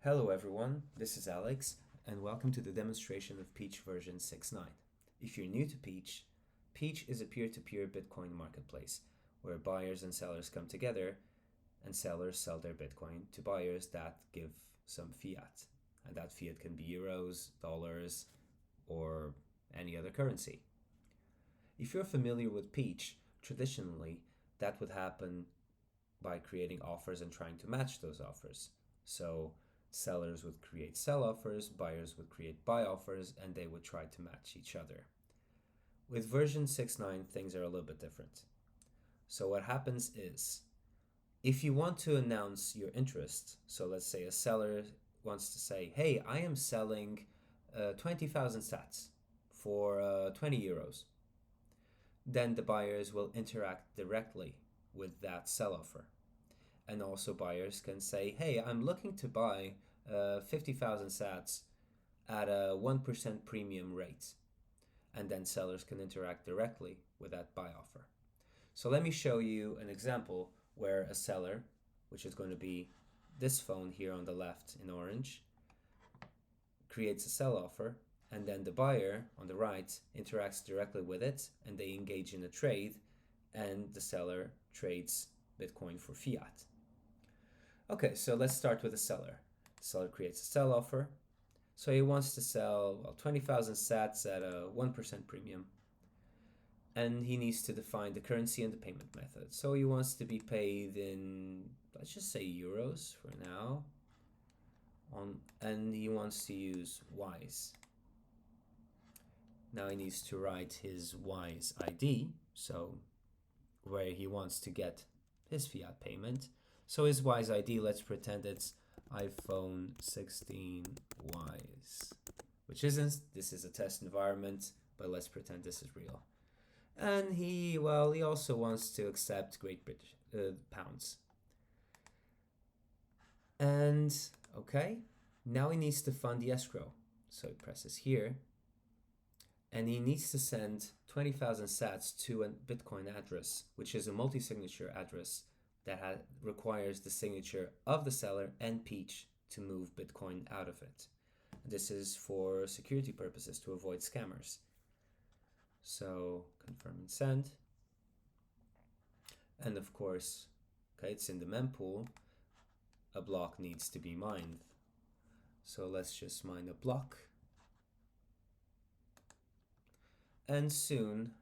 Hello everyone, this is Alex, and welcome to the demonstration of Peach version 6.9. If you're new to Peach, Peach is a peer-to-peer Bitcoin marketplace where buyers and sellers come together and sellers sell their Bitcoin to buyers that give some fiat. And that fiat can be euros, dollars, or any other currency. If you're familiar with Peach, traditionally that would happen by creating offers and trying to match those offers. So sellers would create sell offers, buyers would create buy offers, and they would try to match each other. With version 6.9, things are a little bit different. So what happens is, if you want to announce your interest, so let's say a seller wants to say, hey, I am selling 20,000 sats for 20 euros, then the buyers will interact directly with that sell offer. And also buyers can say, hey, I'm looking to buy 50,000 sats at a 1% premium rate. And then sellers can interact directly with that buy offer. So let me show you an example where a seller, which is going to be this phone here on the left in orange, creates a sell offer, and then the buyer on the right interacts directly with it, and they engage in a trade, and the seller trades Bitcoin for fiat. Okay, so let's start with the seller. The seller creates a sell offer. So he wants to sell 20,000 sats at a 1% premium. And he needs to define the currency and the payment method. So he wants to be paid in, let's just say euros for now. And he wants to use WISE. Now he needs to write his WISE ID, so where he wants to get his fiat payment. So his WISE ID, let's pretend it's iPhone 16 WISE, which isn't. This is a test environment, but let's pretend this is real. And he also wants to accept Great British pounds. And okay, now he needs to fund the escrow. So he presses here, and he needs to send 20,000 sats to a Bitcoin address, which is a multi-signature address that requires the signature of the seller and Peach to move Bitcoin out of it. This is for security purposes to avoid scammers. So confirm and send. And of course, okay, it's in the mempool. A block needs to be mined. So let's just mine a block. And soon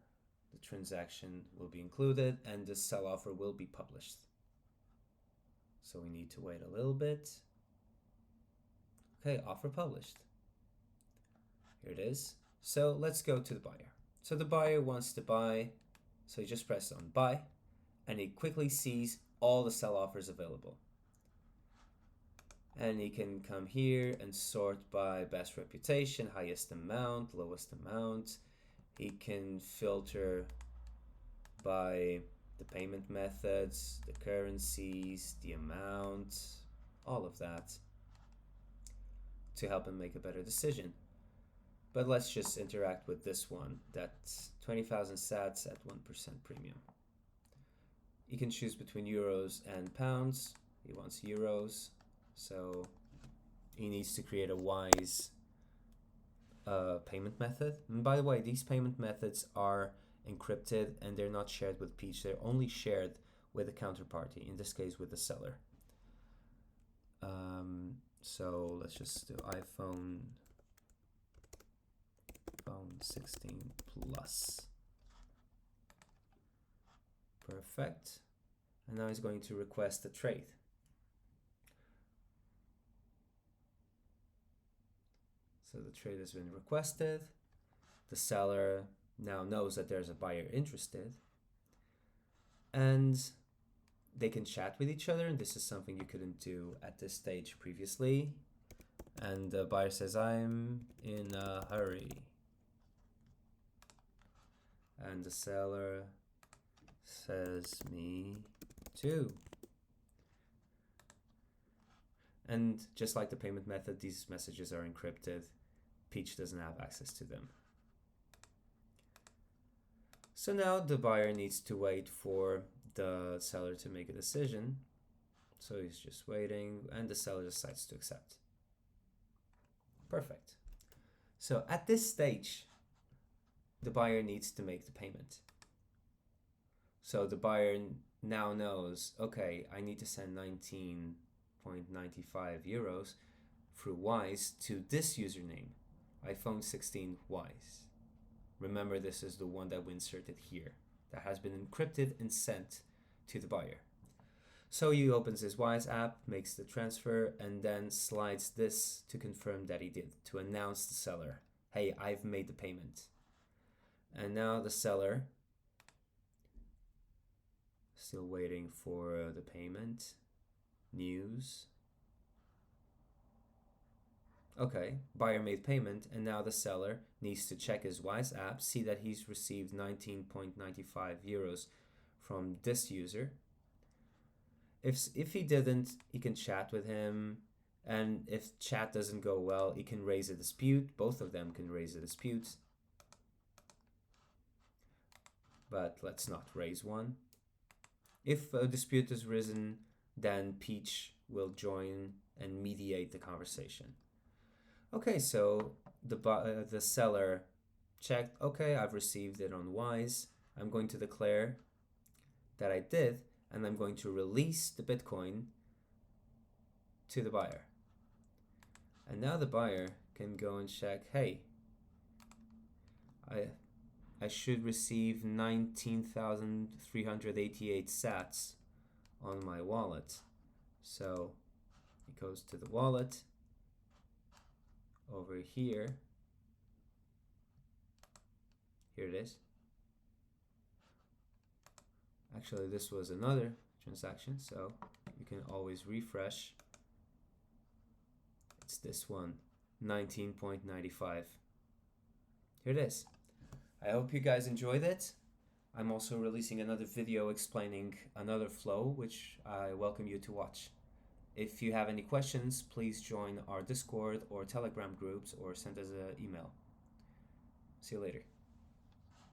the transaction will be included and the sell offer will be published. So we need to wait a little bit. Okay, offer published. Here it is. So let's go to the buyer. So the buyer wants to buy, so he just presses on buy, and he quickly sees all the sell offers available. And he can come here and sort by best reputation, highest amount, lowest amount. He can filter by the payment methods, the currencies, the amount, all of that to help him make a better decision. But let's just interact with this one, that's 20,000 sats at 1% premium. You can choose between euros and pounds. He wants euros, so he needs to create a WISE payment method. And by the way, these payment methods are encrypted and they're not shared with Peach. They're only shared with the counterparty, in this case with the seller. So let's just do iPhone 16 Plus. Perfect. And now he's going to request a trade. So the trade has been requested. The seller now knows that there's a buyer interested. And they can chat with each other, and this is something you couldn't do at this stage previously. And the buyer says, I'm in a hurry. And the seller says, me too. And just like the payment method, these messages are encrypted. Peach doesn't have access to them. So now the buyer needs to wait for the seller to make a decision. So he's just waiting, and the seller decides to accept. Perfect. So at this stage, the buyer needs to make the payment. So the buyer now knows, okay, I need to send 19.95 euros through Wise to this username, iPhone 16 Wise. Remember, this is the one that we inserted here, that has been encrypted and sent to the buyer. So he opens his Wise app, makes the transfer, and then slides this to confirm that he did, to announce the seller, hey, I've made the payment. And now the seller, still waiting for the payment, news. Okay, buyer made payment, and now the seller needs to check his Wise app, see that he's received 19.95 euros from this user. If he didn't, he can chat with him, and if chat doesn't go well, he can raise a dispute. Both of them can raise a dispute, but let's not raise one. If a dispute is risen, then Peach will join and mediate the conversation. Okay, so the seller checked, okay, I've received it on Wise. I'm going to declare that I did, and I'm going to release the Bitcoin to the buyer. And now the buyer can go and check, hey, I should receive 19,388 sats on my wallet. So it goes to the wallet over here. Here it is. Actually, this was another transaction, so you can always refresh. It's this one, 19.95. Here it is. I hope you guys enjoyed it. I'm also releasing another video explaining another flow, which I welcome you to watch. If you have any questions, please join our Discord or Telegram groups or send us an email. See you later.